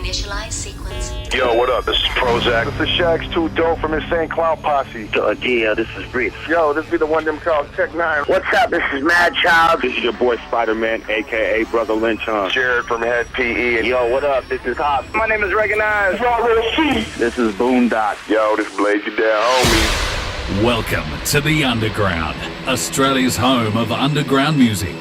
Initialize sequence. Yo, what up? This is Prozac. This is Shags 2 Dope from Insane Clown Posse. Yeah, this is Reese. Yo, this be the one them called Tech 9. What's up? This is Mad Child. This is your boy Spider-Man, a.k.a. Brother Lynch. Jared from Head PE. Yo, what up? This is Hop. My name is Recognize. This is Boondock. Yo, this Blaze You Down, homie. Welcome to The Underground, Australia's home of underground music.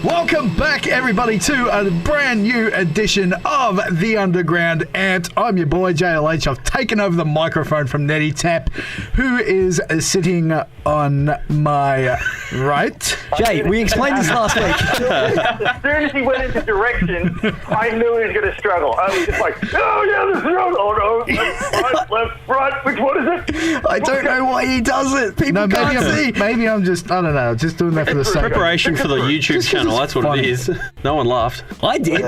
Welcome back, everybody, to a brand new edition of The Underground, and I'm your boy, JLH. I've taken over the microphone from Nettie Tap, who is sitting on my right. Jay, we explained this last week. As soon as he went into direction, I knew he was going to struggle. I was just like, oh, yeah, this is wrong. Oh, no, left, right, which one is it? I don't know why he does it. People can't see. Maybe I'm just, I don't know, just doing that for the sake of it. Preparation for the YouTube channel, that's what it is. No one laughed. I did.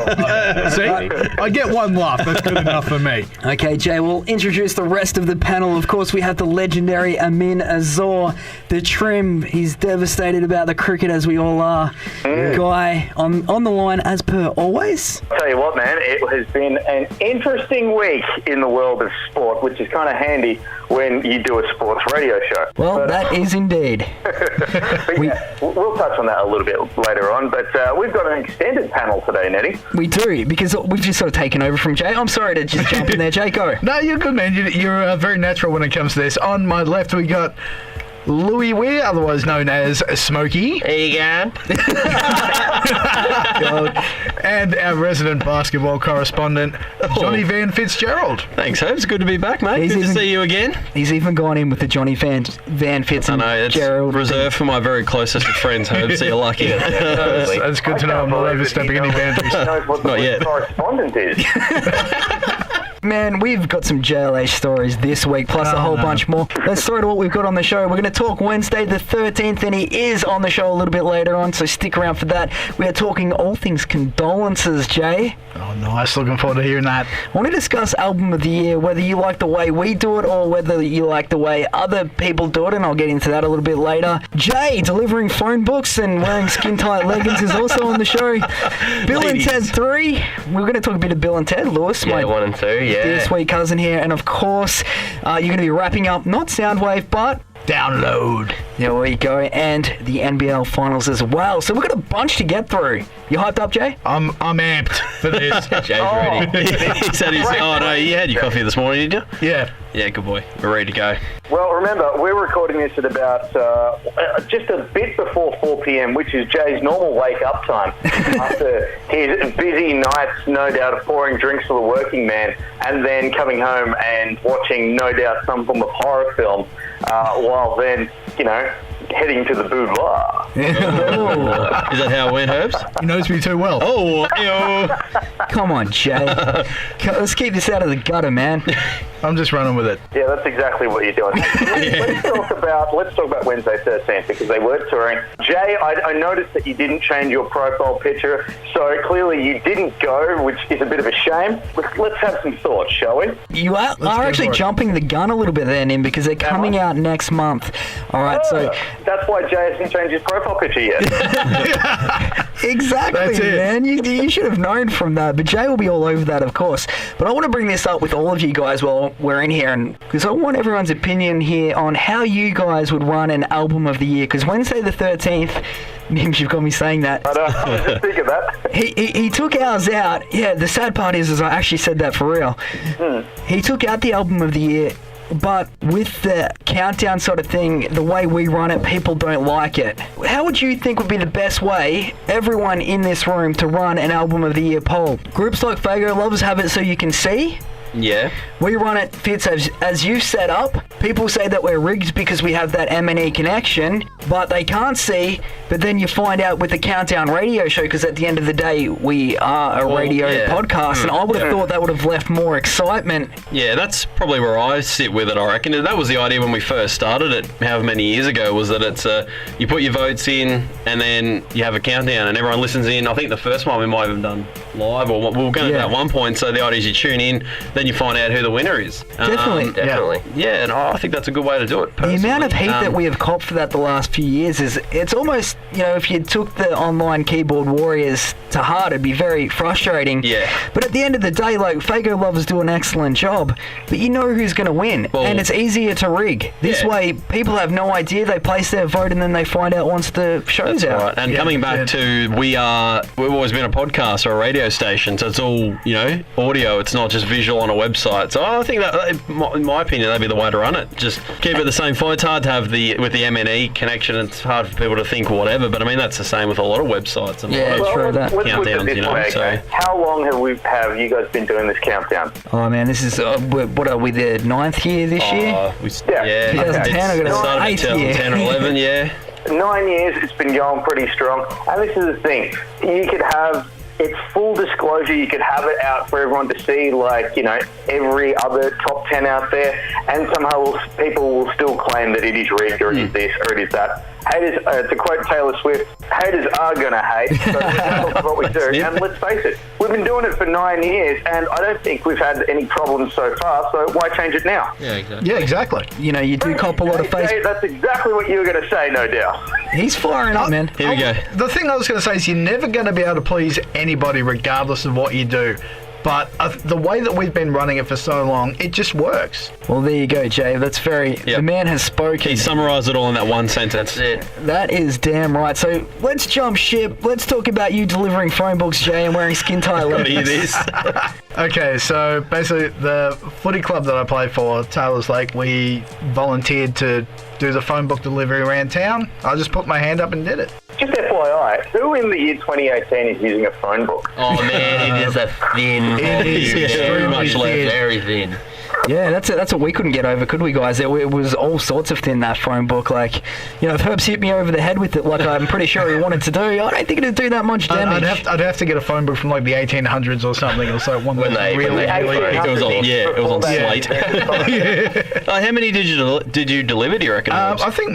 See, I get one laugh. That's good enough for me. Okay, Jay, we'll introduce the rest of the panel. Of course, we have the legendary Amin Azor, the Trim. He's devastated about the cricket, as we all are. Guy on the line, as per always. I'll tell you what, man, it has been an interesting week in the world of sport, which is kind of handy when you do a sports radio show. Well, that is indeed. But yeah, we'll touch on that a little bit later on, but we've got an extended panel today, Nettie. We do, because we've just sort of taken over from Jay. I'm sorry to just jump in there, Jay, go. No, you're good, man. You're very natural when it comes to this. On my left, we got Louis Weir, otherwise known as Smokey. There you go. And our resident basketball correspondent, Johnny Van Fitzgerald. Thanks, Herbs. Good to be back, mate. Good to see you again. He's even gone in with the Johnny Van Fitz and I know, it's Gerald. reserved for my very closest of friends, Herbs, so you're lucky. That's good to know. I'm not overstepping any boundaries. Knows what Not the yet. correspondent is. Man, we've got some JLH stories this week, plus a whole bunch more. Let's throw to what we've got on the show. We're going to talk Wednesday the 13th, and he is on the show a little bit later on, so stick around for that. We are talking all things condolences, Jay. Oh, nice. Looking forward to hearing that. I want to discuss Album of the Year, whether you like the way we do it or whether you like the way other people do it, and I'll get into that a little bit later. Jay, delivering phone books and wearing skin-tight leggings, is also on the show. Bill Ladies. and Ted 3. We're going to talk a bit of Bill and Ted. Lewis, Yeah, 1 and 2, yeah. dear sweet cousin here, and of course you're going to be wrapping up not Soundwave but Download. there we go, and the NBL finals as well, so we've got a bunch to get through. You hyped up, Jay? I'm amped for this. Jay's ready. He said oh no, you had your coffee this morning, did you? Yeah. Yeah, good boy. We're ready to go. Well, remember, we're recording this at about just a bit before 4 p.m., which is Jay's normal wake-up time after his busy nights, no doubt, of pouring drinks for the working man and then coming home and watching, no doubt, some form of horror film while then, heading to the boudoir. Is that how it went, Herbs? He knows me too well. Oh, ew. Come on, Jay. Let's keep this out of the gutter, man. I'm just running with it. Yeah, that's exactly what you're doing. Let's talk about Wednesday 13th, because they were touring. Jay, I noticed that you didn't change your profile picture, so clearly you didn't go, which is a bit of a shame. Let's have some thoughts, shall we? You are go actually for it. jumping the gun a little bit there, Nim, because they're coming out next month. All right, so That's why Jay hasn't changed his profile picture yet. exactly, That's it. man. You should have known from that. But Jay will be all over that, of course. But I want to bring this up with all of you guys while we're in here, and because I want everyone's opinion here on how you guys would run an album of the year. Because Wednesday the 13th, Mims, you've got me saying that. I was just thinking that. He took ours out. Yeah, the sad part is I actually said that for real. He took out the album of the year. But with the countdown sort of thing, the way we run it, people don't like it. How would you think would be the best way, everyone in this room, to run an Album of the Year poll? Groups like Fago Lovers have it so you can see. Yeah. We run it, Fitz, as you set up. People say that we're rigged because we have that M&E connection, but they can't see. But then you find out with the Countdown radio show, because at the end of the day, we are a radio podcast, and I would have thought that would have left more excitement. Yeah, that's probably where I sit with it, I reckon. That was the idea when we first started it, however many years ago, was that it's you put your votes in and then you have a countdown and everyone listens in. I think the first one we might have done live, or we'll go to Yeah. that one point. So the idea is you tune in, then you find out who the winner is. Definitely. Yeah, and I think that's a good way to do it. The amount of personally. heat that we have copped for that the last few years it's almost, if you took the online keyboard warriors to heart, it'd be very frustrating. Yeah. But at the end of the day, like, Fago Lovers do an excellent job, but you know who's going to win. Well, and it's easier to rig. This yeah. way, people have no idea. They place their vote and then they find out once the show's That's out. right. And coming back to, we've always been a podcast or a radio station, so it's all, audio. It's not just visual on a website. So I think that, in my opinion, that'd be the way to run it. Just keep it the same flow. It's hard to have with the MNE connection. It's hard for people to think whatever, but I mean, that's the same with a lot of websites and Yeah, a lot of true that. Let's put it countdowns, this way, so. okay? How long have you guys been doing this countdown? Oh, man, this is, what are we, the 9th year this year? Yeah. 2010, I It got started an in 8th year. 2010 or 11, yeah. 9 years, it's been going pretty strong. And this is the thing, you could have, it's full disclosure, you could have it out for everyone to see, like, every other top 10 out there, and somehow people will still claim that it is rigged, or it is this, or it is that. Haters, to quote Taylor Swift, haters are going to hate, so that's what we do. And let's face it, we've been doing it for 9 years, and I don't think we've had any problems so far, so why change it now? Yeah, exactly. Yeah, exactly. You do cop a lot of face. Jay, that's exactly what you were going to say, no doubt. He's firing up, man. Here we go. The thing I was going to say is you're never going to be able to please anybody regardless of what you do. But the way that we've been running it for so long, it just works. Well, there you go, Jay. That's very... Yep. The man has spoken. He summarised it all in that one sentence. That is damn right. So let's jump ship. Let's talk about you delivering phone books, Jay, and wearing skin tight Gotta hear leggings. this. Okay, so basically the footy club that I play for, Taylor's Lake, we volunteered to do the phone book delivery around town. I just put my hand up and did it. Just FYI, who in the year 2018 is using a phone book? Oh man, it is a thin. It is very extremely much left, thin. very thin. Yeah, that's what we couldn't get over, could we, guys? It was all sorts of thin, that phone book. Like, if Herbs hit me over the head with it, like I'm pretty sure he wanted to do, I don't think it'd do that much damage. I'd have to get a phone book from like the 1800s or something, or so one When that's they- really, when they- really It was on, it was on slate. How many did you deliver, do you reckon? I think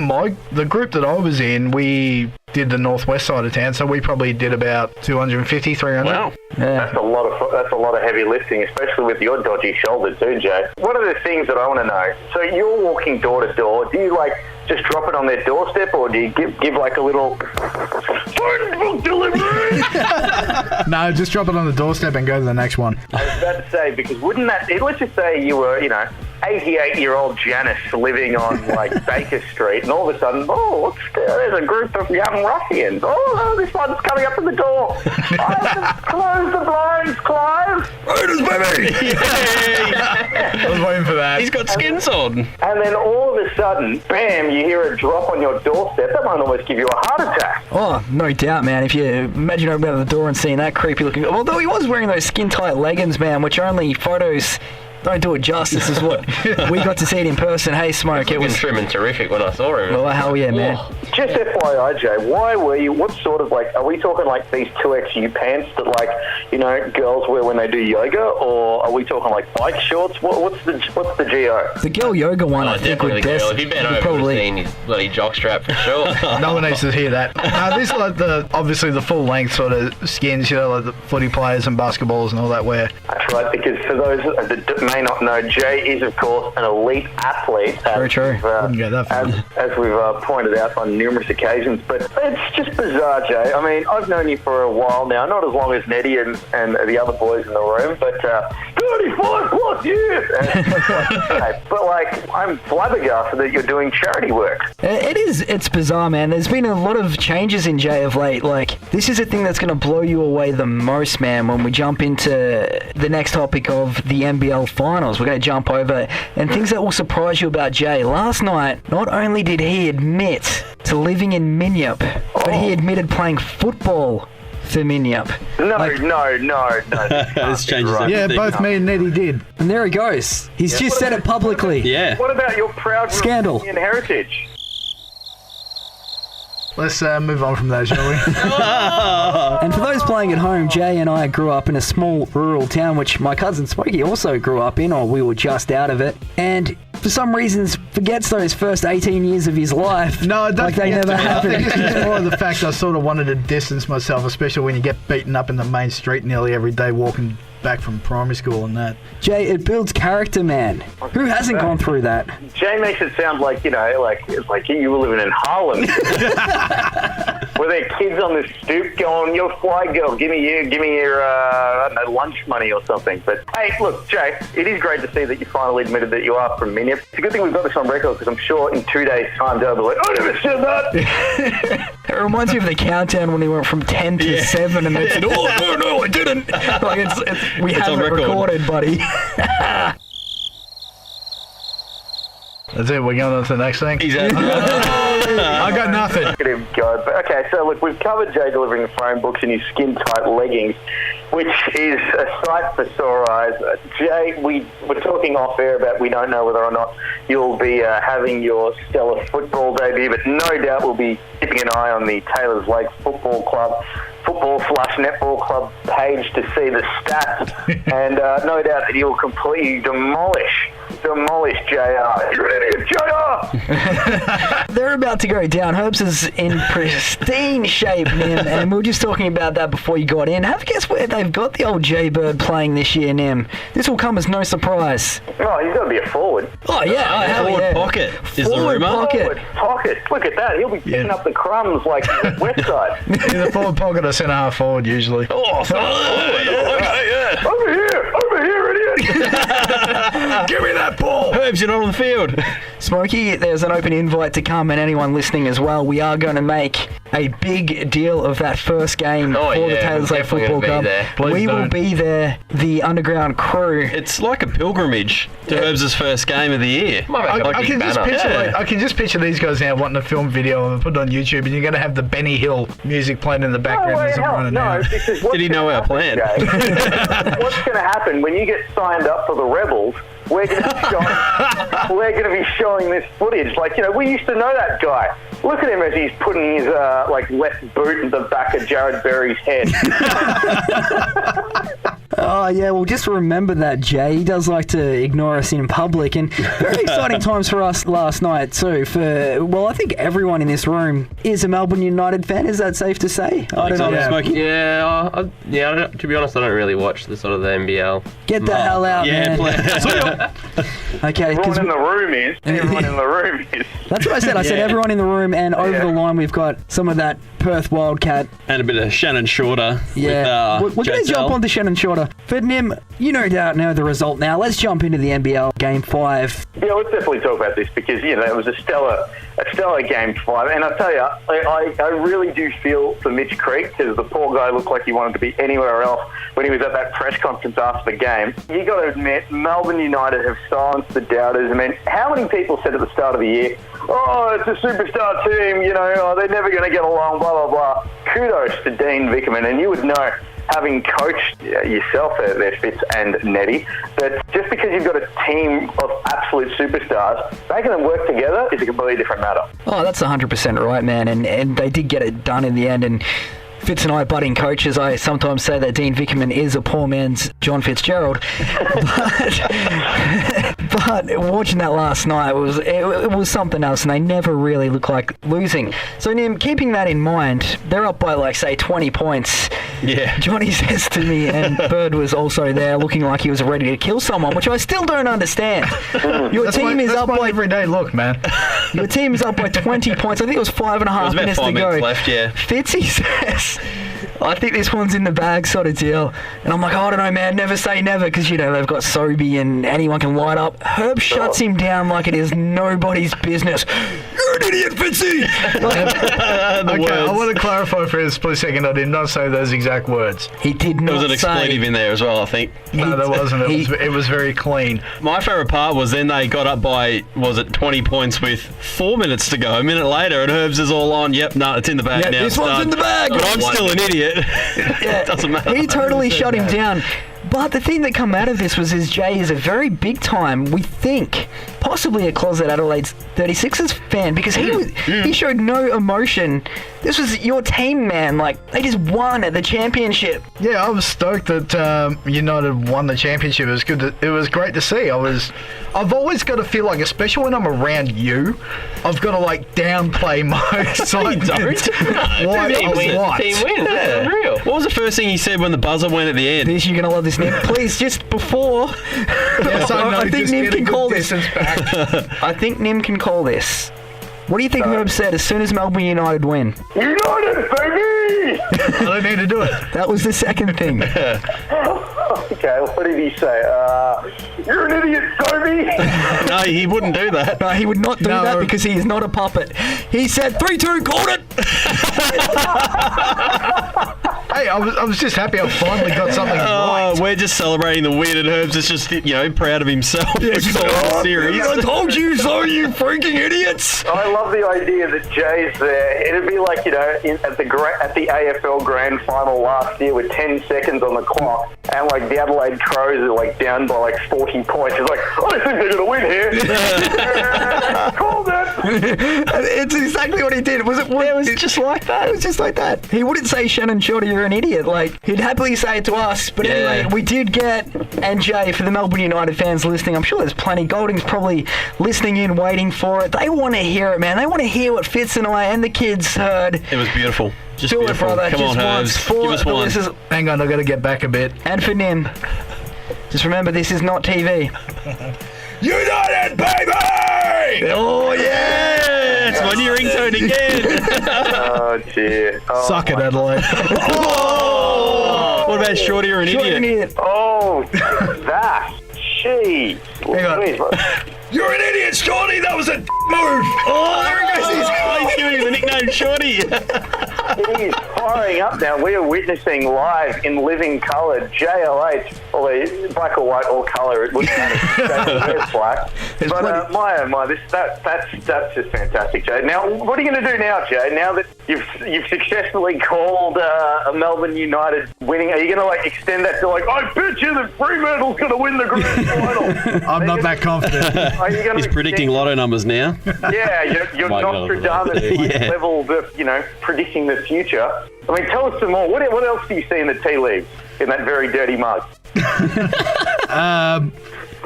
the group that I was in, we did the northwest side of town, so we probably did about 250, 300. Wow. Yeah. That's a lot of heavy lifting, especially with your dodgy shoulder too, Jay. One of the things that I want to know, so you're walking door to door, do you just drop it on their doorstep, or do you give like a little phone book delivery? No, just drop it on the doorstep and go to the next one. I was about to say, because wouldn't that, let's just say you were, 88-year-old Janice living on like Baker Street, and all of a sudden, there's a group of young ruffians. Oh, this one's coming up to the door. Close the blinds, Clive. Raiders, baby! I was waiting for that. He's got skins on. And then all of a sudden, bam, you hear a drop on your doorstep. That might almost give you a heart attack. Oh, no doubt, man. If you imagine opening up the door and seeing that creepy looking... Although he was wearing those skin-tight leggings, man, which only photos don't do it justice, is what we got to see it in person. Hey, Smoke, it was... trim and terrific when I saw him. Oh, hell yeah, man. Just FYI, Jay, why were you, what sort of are we talking like these 2XU pants that girls wear when they do yoga, or are we talking like bike shorts? What's the GO? The girl yoga one, I think, definitely would girl. best... If you bent would over, probably... would have seen his bloody jockstrap for sure. No one needs to hear that. This is like obviously the full length sort of skins, like the footy players and basketballs and all that wear. That's right, because for those that may not know, Jay is, of course, an elite athlete. Very true. Wouldn't go that far. As we've pointed out on numerous occasions. But it's just bizarre, Jay. I mean, I've known you for a while now, not as long as Nettie and the other boys in the room, but 35 plus years! But, I'm flabbergasted that you're doing charity work. It's bizarre, man. There's been a lot of changes in Jay of late. This is a thing that's going to blow you away the most, man, when we jump into the next topic of the NBL Finals. We're going to jump over, and things that will surprise you about Jay. Last night, not only did he admit to living in Minyip, but he admitted playing football for Minyip. No. This changes right. Yeah, everything. both me and Nettie did. And there he goes. He's just said it publicly. Yeah. What about your proud Scandal. Romanian heritage? Let's move on from that, shall we? And for those playing at home, Jay and I grew up in a small rural town, which my cousin Smokey also grew up in, or we were just out of it. And for some reasons, forgets those first 18 years of his life. No, like they never I think happened. it's more of the fact I sort of wanted to distance myself, especially when you get beaten up in the main street nearly every day walking back from primary school and that. Jay, it builds character, man. Who hasn't gone through that? Jay makes it sound like, you know, like you were living in Harlem. Were there kids on the stoop going, "Yo, fly girl, give me your I don't know, lunch money or something." But hey, look, Jay, it is great to see that you finally admitted that you are from Minya. It's a good thing we've got this on record, because I'm sure in 2 days' time they'll be like, "I never said that." It reminds me of the countdown when he went from 10 to 7 and they said, "Oh, no, I didn't." Like we have on it record. recorded, buddy. That's it, we're going on to the next thing. Exactly. I got nothing. Look at him go. But, okay, so look, we've covered Jay delivering the phone books in his skin-tight leggings, which is a sight for sore eyes. Jay, we were talking off air about we don't know whether or not you'll be having your stellar football debut, but no doubt we'll be keeping an eye on the Taylors Lake Football Club Netball Club page to see the stats, and no doubt that you'll completely demolish JR. You're an idiot, JR! They're about to go down. Herbs is in pristine shape, Nim, and we were just talking about that before you got in. Have a guess where they've got the old J-Bird playing this year, Nim. This will come as no surprise. Oh, he's got to be a forward. Oh, yeah. hell Forward yeah. pocket is the Forward rumour. pocket. Forward pocket. Look at that. He'll be picking up the crumbs like Westside. In the forward pocket or centre half forward, usually. Oh, okay, yeah. Over here, idiot! Give me that ball. Herbs, you're not on the field. Smokey, there's an open invite to come, and anyone listening as well. We are going to make a big deal of that first game Oh, for the yeah, Taylors we're Lake definitely Football gonna be Club. there. Please We will don't. be there, the underground crew. It's like a pilgrimage to Herbs' first game of the year. Might make a I big can just banner. picture Yeah. I can just picture these guys now wanting to film video and put it on YouTube, and you're going to have the Benny Hill music playing in the background as I'm running out. Because Did he know our plan? What's going to happen when you get signed up for the Rebels? We're going to be showing this footage. Like, you know, we used to know that guy. Look at him as he's putting his left boot in the back of Jared Berry's head. Oh, yeah, well, just remember that, Jay. He does like to ignore us in public, and very exciting times for us last night, too. I think everyone in this room is a Melbourne United fan. Is that safe to say? I don't know. Yeah. Smokey. Yeah, to be honest, I don't really watch the sort of the NBL. Get the hell out, Yeah, man. Okay, because Everyone in the room is. Everyone in the room is. that's what I said. I said Yeah. everyone in the room, and over the line we've got some of that Perth Wildcat. And a bit of Shannon Shorter. Yeah, With, we're going to jump on to Shannon Shorter. But Nim, you no doubt know the result now. Let's jump into the NBL Game 5. Yeah, let's definitely talk about this, because, you know, it was a stellar Game 5. And I tell you, I really do feel for Mitch Creek, because the poor guy looked like he wanted to be anywhere else when he was at that press conference after the game. You got to admit, Melbourne United have silenced the doubters. I mean, how many people said at the start of the year, "Oh, it's a superstar team, you know, they're never going to get along, blah, blah, blah." Kudos to Dean Vickerman, and you would know, having coached yourself there, Fitz and Nettie, that just because you've got a team of absolute superstars, making them work together is a completely different matter. Oh, that's 100% right, man. And they did get it done in the end. And Fitz and I, budding coaches, I sometimes say that Dean Vickerman is a poor man's John Fitzgerald. But watching that last night, it was something else, and they never really look like losing. So, Nim, keeping that in mind, they're up by, like, say, 20 points. Yeah. Johnny says to me, and Bird was also there, looking like he was ready to kill someone, which I still don't understand. Your team is up by everyday look, man. Your team is up by 20 points. I think it was 5.5 about minutes 5 to go. minutes left, yeah. Fitzy says, "I think this one's in the bag," sort of deal. And I'm like, "I don't know, man. Never say never," because, you know, they've got Sobey and anyone can light up. Herb shuts him down like it is nobody's business. "You're an idiot, Fitzy!" Okay, I want to clarify for a split second. I did not say those exact words. He did There not was an say. expletive in there as well, I think. No, there wasn't. It was very clean. My favourite part was then they got up by, 20 points with 4 minutes to go. A minute later, and Herbs is all on. Yep, no, it's in the bag Yeah, now. this one's Start. in the bag. But I'm still an idiot. Yeah, Doesn't matter. He totally shut him down. But the thing that come out of this was Jay is a very big time, we think, possibly a closet Adelaide 36ers fan because he showed no emotion. This was your team, man. Like, they just won at the championship. Yeah, I was stoked that United won the championship. It was good. It was great to see. I've always got to feel like, especially when I'm around you, I've got to like downplay my excitement. Team win. That's unreal. What was the first thing he said when the buzzer went at the end? This, you're going to love this, Nim. Please, just before... Yes, I know, I think just Nim get a can good call this. distance back. I think Nim can call this. What do you think Herb said as soon as Melbourne United win? United, baby! I don't need to do it. That was the second thing. Okay, what did he say? You're an idiot, Toby! No, he wouldn't do that. No, he would not do that because he is not a puppet. He said 3-2, called it! Hey, I was just happy I finally got something right. We're just celebrating the win, and Herbs is just, proud of himself. It's the series. I told you so, you freaking idiots! I love the idea that Jay's there. It'd be like, at the AFL Grand Final last year with 10 seconds on the clock, and like the Adelaide Crows are like down by like 40 points. It's like, I don't think they're going to win here. Called it! It's exactly what he did. It was just like that. It was just like that. He wouldn't say, Shannon Shorter, you're an idiot. Like, he'd happily say it to us. But anyway, we did get, and Jay, for the Melbourne United fans listening, I'm sure there's plenty. Golding's probably listening in, waiting for it. They want to hear it, man. They want to hear what Fitz and I and the kids heard. It was beautiful. Just Do beautiful. it, brother. Come Just on, once Herbs. for Give us the one. listeners. Hang on, I've got to get back a bit. And for Nim. Just remember, this is not TV. United, baby! Oh, yeah! It's my new ringtone again. Oh, dear. Oh, Suck it, Adelaide. What about Shorty? You're an idiot. Oh, that. Jeez. Hang on. Wait, You're an idiot, Scotty! That was a move! Oh, there he goes. He's giving him the nickname Shorty. He is firing up now. We are witnessing live in living colour JLH, or black or white or colour. It wouldn't matter. It's black. But that's just fantastic, Jay. Now, what are you going to do now, Jay? Now that you've successfully called a Melbourne United winning, are you going to like extend that to like, I bet you that Fremantle's going to win the grand final? I'm not that confident. Are you gonna He's predicting lotto numbers now. Yeah, you're Nostradamus level of, predicting the future. I mean, tell us some more. What else do you see in the tea leaves in that very dirty mug? I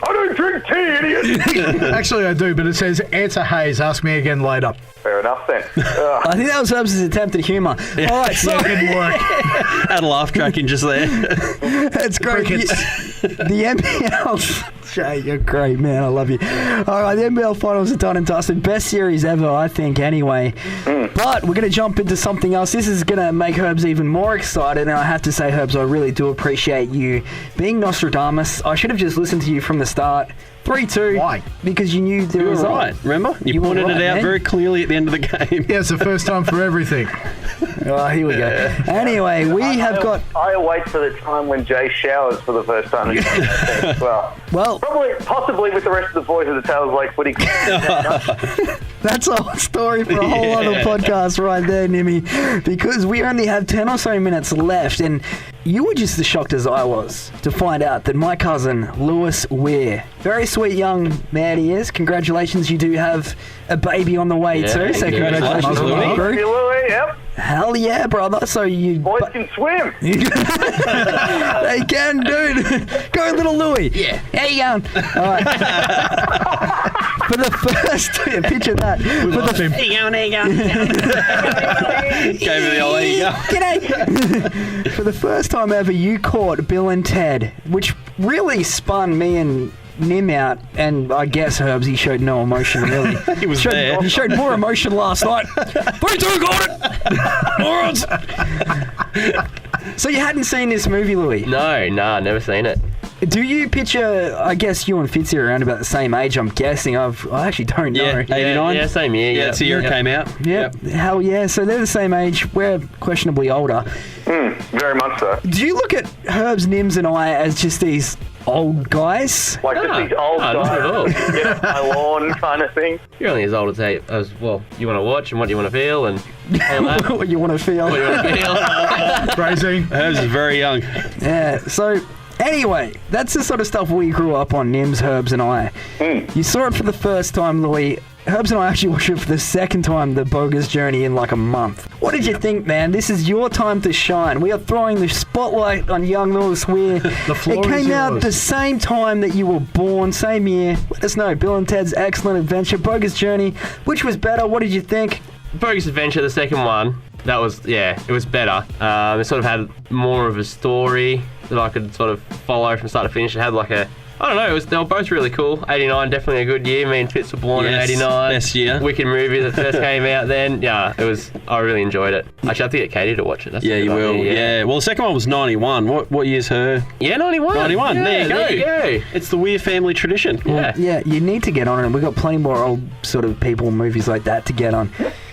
don't drink tea, idiot. Actually, I do, but it says answer Hayes. Ask me again later. Fair enough then. I think that was Herbs' attempt at humour. All right, so It didn't work. Had a laugh track in just there. that's great. The NBL... Jay, you're great, man. I love you. All right, the NBL finals are done and dusted. Best series ever, I think, anyway. But we're going to jump into something else. This is going to make Herbs even more excited. And I have to say, Herbs, I really do appreciate you being Nostradamus. I should have just listened to you from the start. 3-2. Why? Because you knew there You were was right, remember? You were pointed right, it out man. very clearly at the end of the game. Yeah, it's the first time for everything. Oh, here we go. Anyway, we have got... I await for the time when Jay showers for the first time. Well, Possibly with the rest of the boys of the Tails Lake Footy Club. that's a whole story for a whole other podcast right there, Nimmy. Because we only have 10 or so minutes left, and you were just as shocked as I was to find out that my cousin, Lewis Weir, very sweet young man he is. Congratulations, you do have a baby on the way too. So congratulations, Louis. Louis. Hey, Louis, yep. Hell yeah, brother. So you... Boys can swim. They can, dude. Go, little Louis. Yeah. How you going? All right. For the first... Picture that. Gave me the old ego. G'day. For the first time ever, you caught Bill and Ted, which really spun me and Nim out, and I guess Herbs, he showed no emotion really. He was there. He showed more emotion last night. 3-2, got it! So you hadn't seen this movie, Louis? No, never seen it. Do you picture, I guess you and Fitzy are around about the same age, I'm guessing. I actually don't know. Yeah, 89? Yeah, same year. Yeah, that's the year it came out. Yep. Hell yeah. So they're the same age. We're questionably older. Very much so. Do you look at Herbs, Nims and I as just these old guys? Like just these old not at all. guys, get off my lawn kind of thing. You're only as old as well, you want to watch and what you want to feel and all that. What you want to feel. What you want to feel. Phrasing. Herbs is very young. Yeah. So Anyway, that's the sort of stuff we grew up on, Nims, Herbs and I. You saw it for the first time, Louis. Herbs and I actually watched it for the second time, The Bogus Journey, in like a month. What did you think, man? This is your time to shine. We are throwing the spotlight on young Lewis Weir. The floor It came is out yours. the same time that you were born, same year. Let us know. Bill and Ted's Excellent Adventure, Bogus Journey. Which was better? What did you think? Bogus Adventure, the second one, that was, yeah, it was better. It sort of had more of a story that I could sort of follow from start to finish. It had like a, I don't know, they were both really cool. 89, definitely a good year. Me and Fitz were born in Yes, 89. best year. Wicked movie that first came out then. Yeah, I really enjoyed it. Actually, I have to get Katie to watch it. That's Yeah, a good you will. idea, Yeah. Well, the second one was 91. What year's her? Yeah, 91. 91. Yeah, There you go. go. It's the Weir family tradition. Yeah. Yeah, you need to get on it. We've got plenty more old sort of people and movies like that to get on.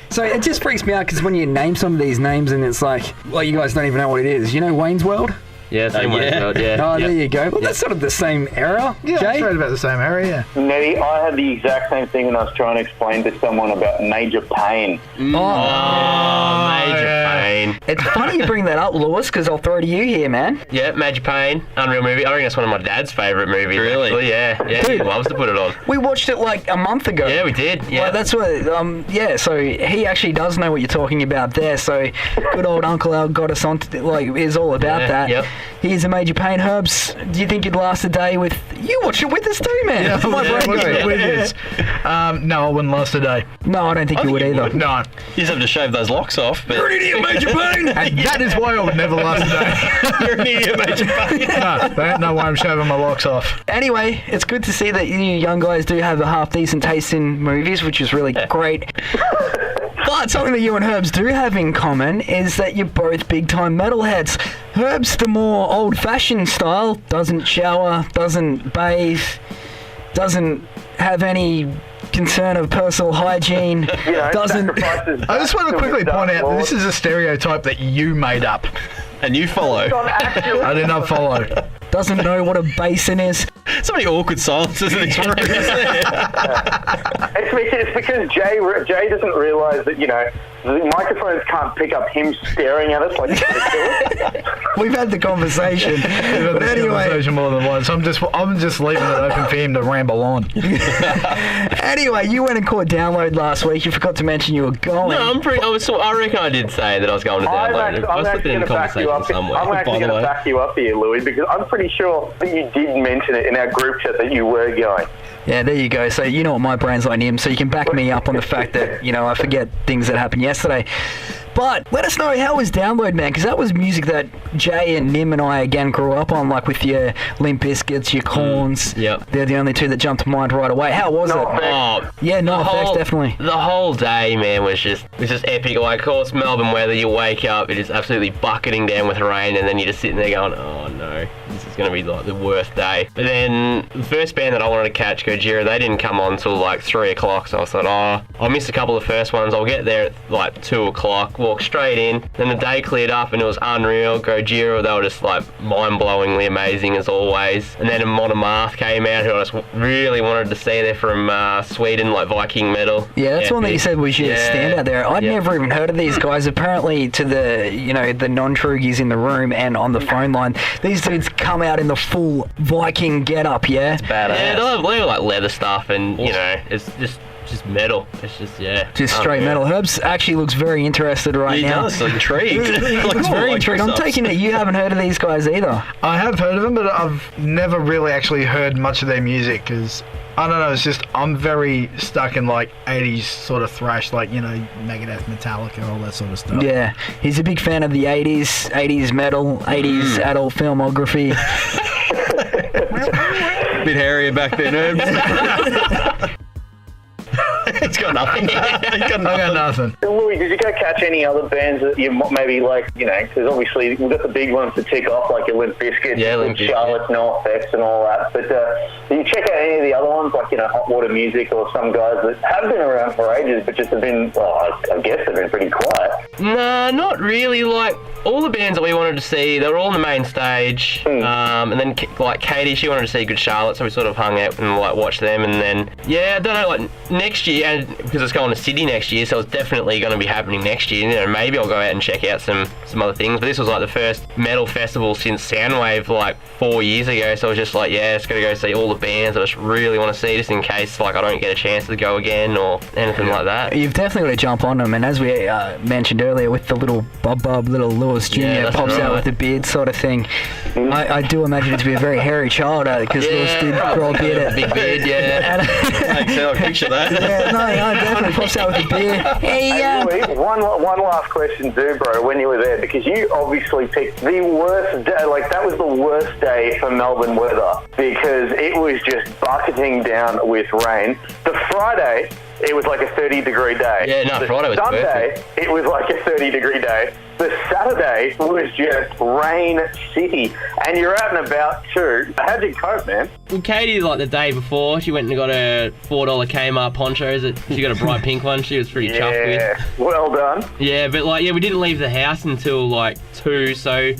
So it just freaks me out because when you name some of these names and it's like, well, you guys don't even know what it is. You know Wayne's World? Yeah, same way. yeah. Yeah. Oh, yeah. there you go. Well, that's sort of the same era, Yeah, Jay. it's right about the same area, yeah. Nettie, I had the exact same thing when I was trying to explain to someone about Major Payne. Oh, Major Pain. It's funny you bring that up, Lewis, because I'll throw to you here, man. Yeah, Major Pain, unreal movie. I think that's one of my dad's favourite movies. Really? Actually. Yeah, yeah. Dude. He loves to put it on. We watched it like a month ago. Yeah, we did. Yeah. Well, that's what, yeah, so he actually does know what you're talking about there. So good old Uncle Al got us on, is all about Yeah, that. yep. Here's a Major Pain. Herbs, do you think you'd last a day with, you watched it with us too, man. Yeah, My brain what's goes- it with this? No, I wouldn't last a day. No, I don't think you would either. No. You just have to shave those locks off. But You're an idiot, Major Pain. And that is why I would never last a day. you're an idiot, Major Pain. No, there ain't no way I'm shaving my locks off. Anyway, it's good to see that you young guys do have a half decent taste in movies, which is really great. But something that you and Herbs do have in common is that you're both big time metalheads. Herbs, the more old fashioned style, doesn't shower, doesn't bathe, doesn't have any concern of personal hygiene, You know, doesn't. sacrifices I just want to back quickly the point out that Dark this is a stereotype that you made up. And you follow. Lord. I did not follow. Doesn't know what a basin is. So many awkward silences in this room. Isn't there? It's because Jay doesn't realise that, you know, the microphones can't pick up him staring at us like We've had the conversation. We've had But this anyway, conversation more than once. I'm just leaving it open for him to ramble on. anyway, you went and caught Download last week. You forgot to mention you were going. No, I reckon I did say that I was going to download it. I was slipping in the conversation somewhere. I'm actually by going the to way. back you up here, Louis, because I'm pretty sure that you did mention it in our group chat that you were going. Yeah, there you go. So you know what my brain's like, Nim, so you can back me up on the fact that, you know, I forget things that happened yesterday. But let us know, how was Download, man? Because that was music that Jay and Nim and I, again, grew up on, like with your Limp Bizkits, your Corns. Yep. They're the only two that jumped to mind right away. How was it? Oh, Yeah, no the effects, whole- definitely. The whole day, man, was just epic. Like, of course, Melbourne weather, you wake up, it is absolutely bucketing down with rain, and then you're just sitting there going, oh no, this is going to be like the worst day. But then the first band that I wanted to catch, Gojira, they didn't come on till like 3 o'clock, so I thought, oh, I'll miss a couple of the first ones, I'll get there at like 2 o'clock, walk straight in. Then the day cleared up and it was unreal. Gojira, they were just like mind-blowingly amazing as always. And then Monomath came out, who I just really wanted to see. They're from Sweden, like Viking metal. Yeah, that's one that you said we should stand out there. I'd never even heard of these guys. Apparently, to the, you know, the non-Trugies in the room and on the phone line, these dudes come out in the full Viking get-up, yeah? Yeah, they have like leather stuff and, you know, it's just metal. It's just, yeah. Just straight metal. Herbs actually looks very interested right He now. does, intrigued. Looks very intrigued. I'm taking it you haven't heard of these guys either. I have heard of them, but I've never really actually heard much of their music because, I don't know, it's just, I'm very stuck in like 80s sort of thrash, like, you know, Megadeth, Metallica, all that sort of stuff. Yeah, he's a big fan of the 80s metal, 80s adult filmography. Bit hairier back then, Herbs. He's got nothing. I got nothing. Louis, did you go catch any other bands that you maybe like, you know, because obviously we've got the big ones to tick off, like your Limp Bizkit, Yeah, Limp Bizkit. Charlotte, No Effects and all that, but did you check out any of the other ones, like, you know, Hot Water Music or some guys that have been around for ages but just have been, well, I guess they've been pretty quiet? Nah, not really. Like, all the bands that we wanted to see, they were all on the main stage. And then, like, Katie, she wanted to see Good Charlotte, so we sort of hung out and, like, watched them. And then, yeah, I don't know, like, next year, and because it's going to Sydney next year, so it's definitely going to be happening next year. You know, maybe I'll go out and check out some other things. But this was like the first metal festival since Soundwave like 4 years ago. So I was just like, yeah, it's going to go see all the bands I just really want to see, just in case like I don't get a chance to go again or anything like that. You've definitely got to jump on them, and as we mentioned earlier, with the little little Lewis Jr. pops out with a beard sort of thing. I do imagine it to be a very hairy child because Lewis did grow a beard. Big beard, yeah. I'll picture that. Yeah, no, definitely pops out with a beard. Hey, Louis, one last question, too, bro, when you were there, because you obviously picked the worst day, like that was the worst day for Melbourne weather, because it was just bucketing down with rain. The Friday, it was like a 30-degree day. Yeah, no, the Friday was Sunday, perfect. it was like a 30-degree day. The Saturday was just rain city, and you're out and about too. How'd you cope, man? Well, Katie, like the day before, she went and got a $4 Kmart poncho. She got a bright pink one. She was pretty chuffed with. Yeah, well done. Yeah, but like, we didn't leave the house until like 2, so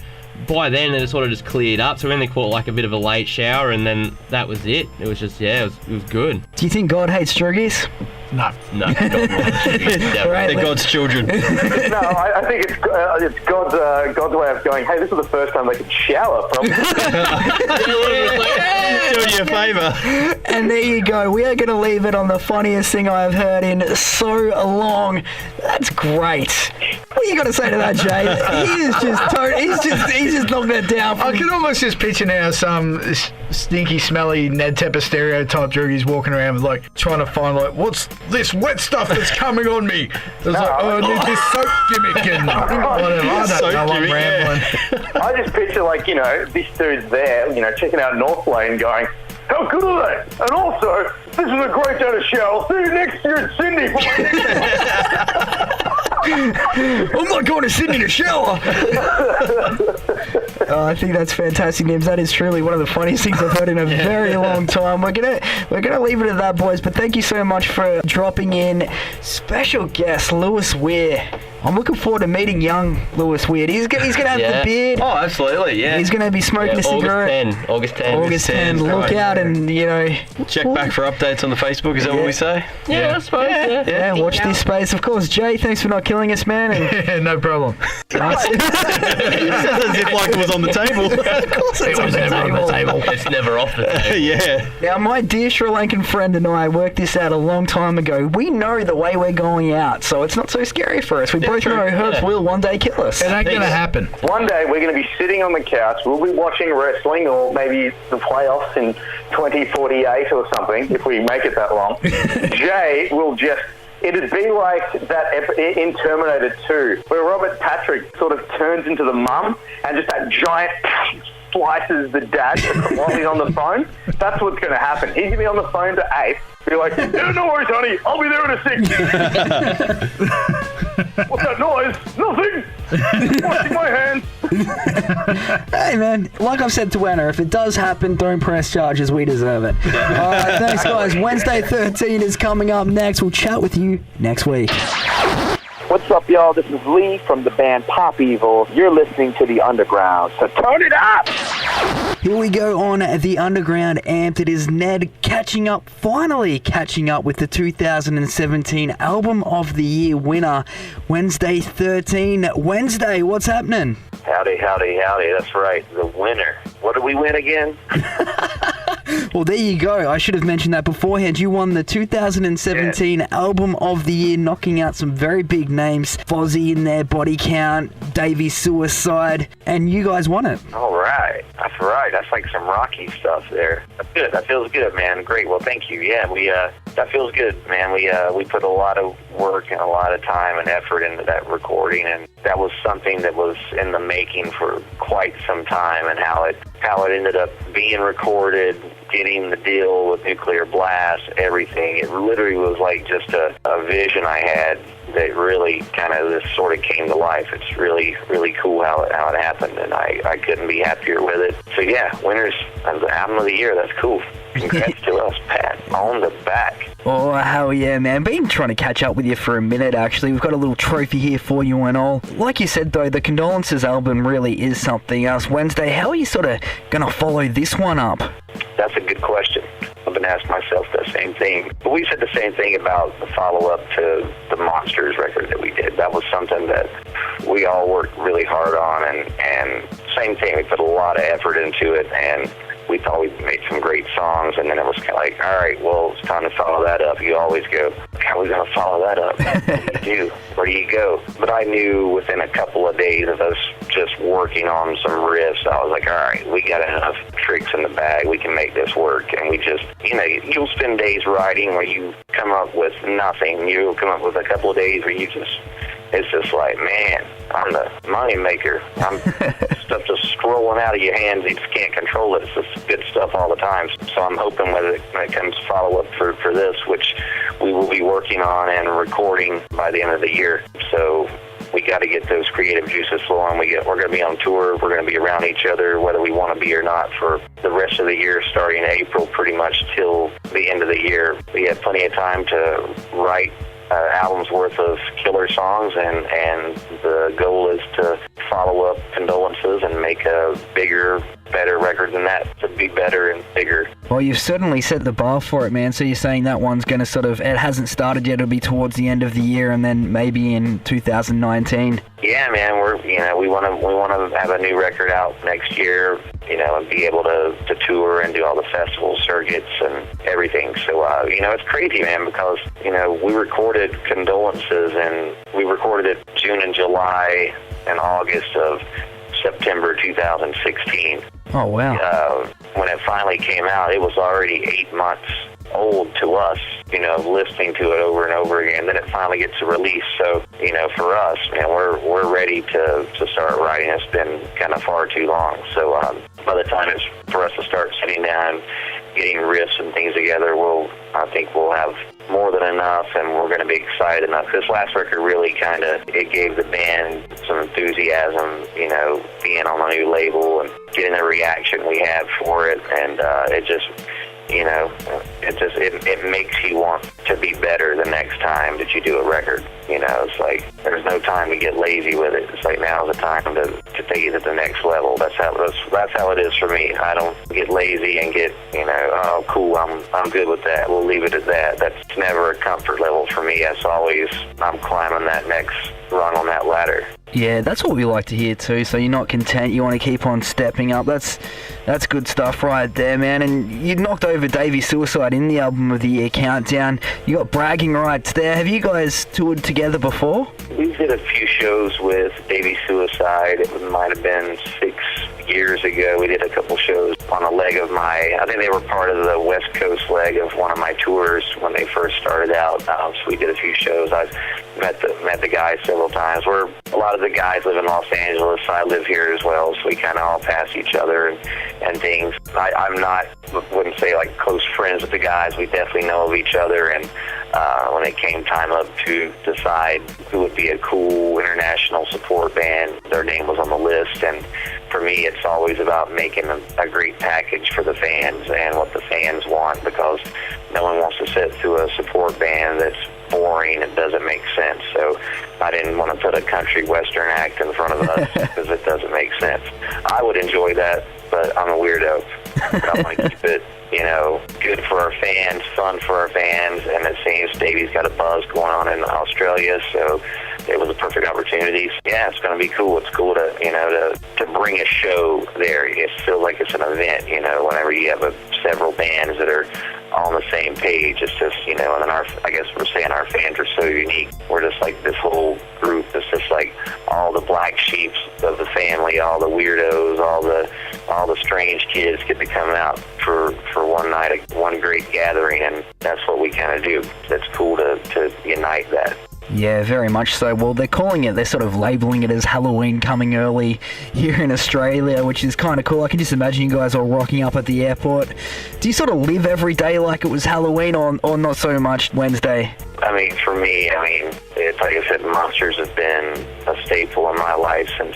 by then it sort of just cleared up. So we only caught like a bit of a late shower, and then that was it. It was just, it was good. Do you think God hates druggies? No, not Right, They're God's children. No, I think it's God's way of going, hey, this is the first time they could shower, probably. Doing you a favour. And there you go. We are going to leave it on the funniest thing I've heard in so long. That's great. What are you going to say to that, Jay? He is he's just knocking it down. I can almost just picture now some stinky, smelly Ned Tepper stereotype druggies walking around with like trying to find like, what's this wet stuff that's coming on me? It's like, I need this soap gimmick and whatever. I don't know, I'm rambling. I just picture like, this dude's there, checking out North Lane going, how good are they? And also, this is a great day to shower. See you next year in Sydney for my next I'm not going to Sydney to shower. I think that's fantastic, Nibs. That is truly one of the funniest things I've heard in a very long time. We're gonna leave it at that, boys. But thank you so much for dropping in. Special guest Lewis Weir. I'm looking forward to meeting young Lewis Weir. He's gonna have the beard. Oh, absolutely, yeah. He's gonna be smoking a cigarette. August 10. August 10. Look out and check back for updates on the Facebook. Is that what we say? Yeah, I suppose. Yeah, watch this space. Of course, Jay, thanks for not killing us, man. And No problem. As if like it was on the table. Of course it's on the table. It's never off the table. Yeah. Now, my dear Sri Lankan friend and I worked this out a long time ago. We know the way we're going out, so it's not so scary for us. We both know herbs will one day kill us. It ain't going to happen. One day we're going to be sitting on the couch. We'll be watching wrestling or maybe the playoffs in 2048 or something, if we make it that long. Jay will just... It'd be like that in Terminator 2, where Robert Patrick sort of turns into the mum and just that giant slices the dad while he's on the phone. That's what's going to happen. He's going to be on the phone to Ace. Be like, yeah, no worries, honey. I'll be there in a sec. What's that noise? Nothing. Washing my hands. Hey, man, like I've said to Anna, if it does happen, don't press charges. We deserve it. All right, thanks, guys. Wednesday 13 is coming up next. We'll chat with you next week. What's up, y'all? This is Lee from the band Pop Evil. You're listening to The Underground, so turn it up! Here we go on The Underground Amped. It is Ned finally catching up with the 2017 Album of the Year winner, Wednesday 13. Wednesday, what's happening? Howdy, howdy, howdy. That's right, the winner. What did we win again? Well, there you go. I should have mentioned that beforehand. You won the 2017 Album of the Year, knocking out some very big names. Fozzy in there, Body Count, Davey Suicide, and you guys won it. All right. That's right. That's like some Rocky stuff there. That's good. That feels good, man. Great. Well, thank you. Yeah, that feels good, man. We put a lot of work and a lot of time and effort into that recording, and that was something that was in the making for quite some time, and how it ended up being recorded, getting the deal with Nuclear Blast, everything. It literally was like just a vision I had that really kind of this sort of came to life. It's really, really cool how it happened, and I couldn't be happier with it. So yeah, winners of the Album of the Year. That's cool. Congrats to us, Pat. On the back. Oh, hell yeah, man. Been trying to catch up with you for a minute, actually. We've got a little trophy here for you and all. Like you said, though, the Condolences album really is something else. Wednesday, how are you sort of going to follow this one up? That's a good question. I've been asking myself the same thing. But we said the same thing about the follow-up to the Monsters record that we did. That was something that we all worked really hard on, and same thing, we put a lot of effort into it, and we thought we made some great songs, and then it was kind of like, all right, well, it's time to follow that up. You always go, how are we going to follow that up? What do you do? Where do you go? But I knew within a couple of days of us just working on some riffs, I was like, all right, we got enough tricks in the bag. We can make this work. And we just, you'll spend days writing where you come up with nothing. You'll come up with a couple of days where it's just like, man, I'm the money maker. Stuff just rolling out of your hands. You just can't control it. It's just good stuff all the time. So I'm hoping when it comes follow-up for this, which we will be working on and recording by the end of the year. So we got to get those creative juices flowing. We're going to be on tour. We're going to be around each other, whether we want to be or not, for the rest of the year, starting in April, pretty much till the end of the year. We have plenty of time to write album's worth of killer songs, and the goal is to follow up Condolences and make a bigger, better record than that, to be better and bigger. Well, you've certainly set the bar for it, man. So you're saying that one's going to it hasn't started yet, it'll be towards the end of the year, and then maybe in 2019. Yeah, man, we want to have a new record out next year, and be able to tour and do all the festival circuits and everything. So, it's crazy, man, because, we recorded Condolences, and we recorded it June and July and August of September 2016. Oh, wow. When it finally came out, it was already 8 months old to us, listening to it over and over again. Then it finally gets a release. So, for us, man, we're ready to start writing. It's been kind of far too long. So by the time it's for us to start sitting down, getting riffs and things together, I think we'll have more than enough, and we're going to be excited enough. This last record really it gave the band some enthusiasm, being on the new label and getting the reaction we had for it, and it just, it makes you want to be better the next time that you do a record. It's like there's no time to get lazy with it. It's like now's the time to take it to the next level. That's how it is for me. I don't get lazy and get, oh, cool, I'm good with that. We'll leave it at that. That's never a comfort level for me. That's always, I'm climbing that next rung on that ladder. Yeah, that's what we like to hear too. So you're not content, you want to keep on stepping up. That's good stuff right there, man. And you knocked over Davey Suicide in the Album of the Year countdown. You got bragging rights there. Have you guys toured together before? We did a few shows with Davey Suicide. It might have been 6 years ago. We did a couple shows on a leg of I think they were part of the West Coast leg of one of my tours when they first started out. So we did a few shows. I've met the guys several times. A lot of the guys live in Los Angeles. I live here as well, so we kind of all pass each other and things. Wouldn't say like close friends with the guys. We definitely know of each other, and when it came time up to decide who would be a cool international support band, their name was on the list. And for me, it's always about making a great package for the fans and what the fans want, because no one wants to sit through a support band that's boring and doesn't make sense. So I didn't want to put a country western act in front of us because it doesn't make sense. I would enjoy that, but I'm a weirdo. I want to keep it, good for our fans, fun for our fans, and it seems Davey's got a buzz going on in Australia, so it was a perfect opportunity. Yeah, it's going to be cool. It's cool to bring a show there. It feels like it's an event, whenever you have several bands that are all on the same page. It's just, and then I guess we're saying our fans are so unique. We're just like this whole group that's just like all the black sheeps of the family, all the weirdos, all the strange kids get to come out for one night, one great gathering, and that's what we kind of do. It's cool to unite that. Yeah, very much so. Well, they're sort of labeling it as Halloween coming early here in Australia, which is kind of cool. I can just imagine you guys all rocking up at the airport. Do you sort of live every day like it was Halloween, or not so much Wednesday? I mean, for me, it's like I said, Monsters have been a staple in my life since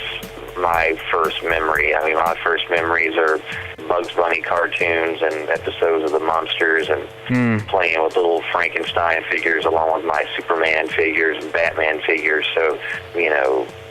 my first memory. My first memories are Bugs Bunny cartoons and episodes of the Monsters and playing with little Frankenstein figures along with my Superman figures and Batman figures. So,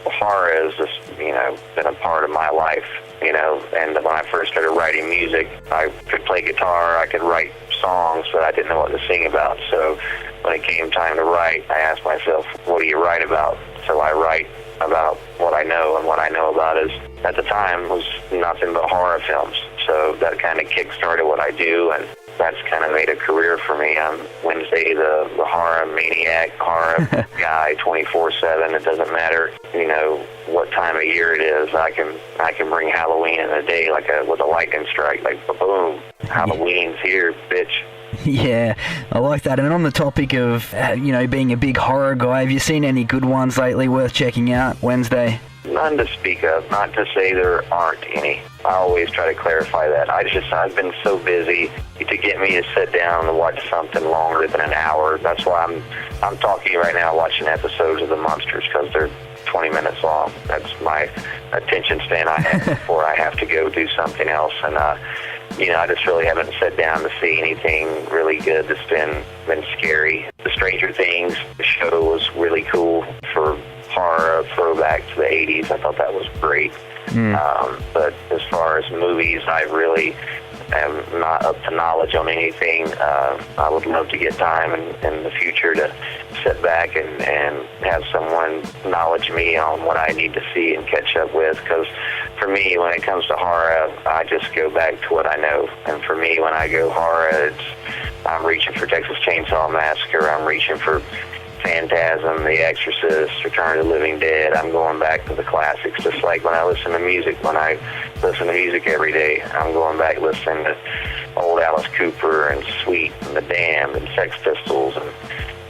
horror has just, been a part of my life, and when I first started writing music, I could play guitar, I could write songs, but I didn't know what to sing about. So when it came time to write, I asked myself, what do you write about? So I write about what I know, and what I know about is, at the time, was nothing but horror films. So that kind of kick-started what I do, and that's kind of made a career for me. I'm Wednesday, the horror maniac, horror guy, 24/7. It doesn't matter, what time of year it is. I can bring Halloween in a day with a lightning strike, like boom, Halloween's here, bitch. Yeah, I like that. And on the topic of, being a big horror guy, have you seen any good ones lately worth checking out, Wednesday? None to speak of, not to say there aren't any. I always try to clarify that. I've been so busy to get me to sit down and watch something longer than an hour. That's why I'm talking to you right now watching episodes of The Monsters, because they're 20 minutes long. That's my attention span I have before I have to go do something else. And, I just really haven't sat down to see anything really good that's been scary. The Stranger Things show was really cool for horror throwback to the 80s. I thought that was great. But as far as movies, I really am not up to knowledge on anything. I would love to get time in the future to sit back and have someone knowledge me on what I need to see and catch up with, because for me, when it comes to horror, I just go back to what I know. And for me, when I go horror, I'm reaching for Texas Chainsaw Massacre, I'm reaching for Phantasm, The Exorcist, Return of the Living Dead. I'm going back to the classics, just like when I listen to music. When I listen to music every day, I'm going back listening to old Alice Cooper and Sweet and The Damned and Sex Pistols. And,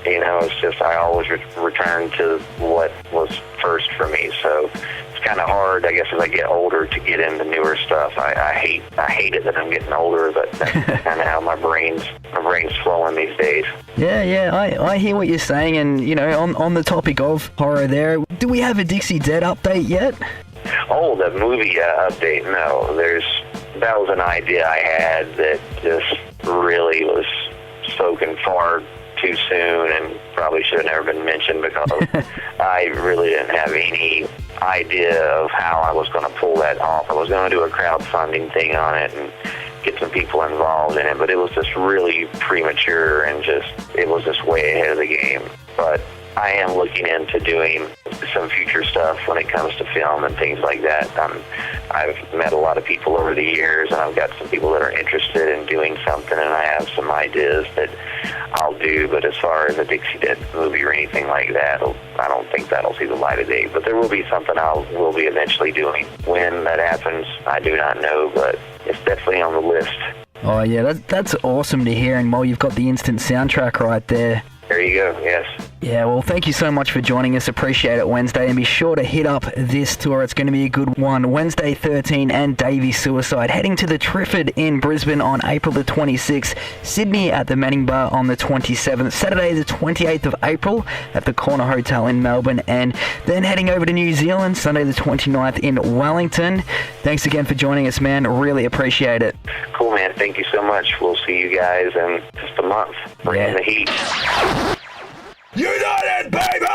it's just I always return to what was first for me. So it's kind of hard, I guess, as I get older to get into newer stuff. I hate it that I'm getting older, but that's kind of how my brain's flowing these days. Yeah, I hear what you're saying, and on the topic of horror, do we have a Dixie Dead update yet? Oh, the movie update? No, that was an idea I had that just really was spoken far too soon and probably should have never been mentioned, because I really didn't have any idea of how I was going to pull that off. I was going to do a crowdfunding thing on it and get some people involved in it, but it was just really premature and it was just way ahead of the game. But I am looking into doing some future stuff when it comes to film and things like that. I've met a lot of people over the years, and I've got some people that are interested in doing something, and I have some ideas that I'll do. But as far as a Dixie Dead movie or anything like that, I don't think that'll see the light of day. But there will be something will be eventually doing. When that happens, I do not know, but it's definitely on the list. Oh yeah, that's awesome to hear, and you've got the instant soundtrack right there. There you go, yes. Yeah, well, thank you so much for joining us. Appreciate it, Wednesday. And be sure to hit up this tour. It's going to be a good one. Wednesday 13 and Davey Suicide. Heading to the Triffid in Brisbane on April the 26th. Sydney at the Manning Bar on the 27th. Saturday the 28th of April at the Corner Hotel in Melbourne. And then heading over to New Zealand, Sunday the 29th in Wellington. Thanks again for joining us, man. Really appreciate it. Cool, man. Thank you so much. We'll see you guys in just a month. Bring in the heat. United, baby!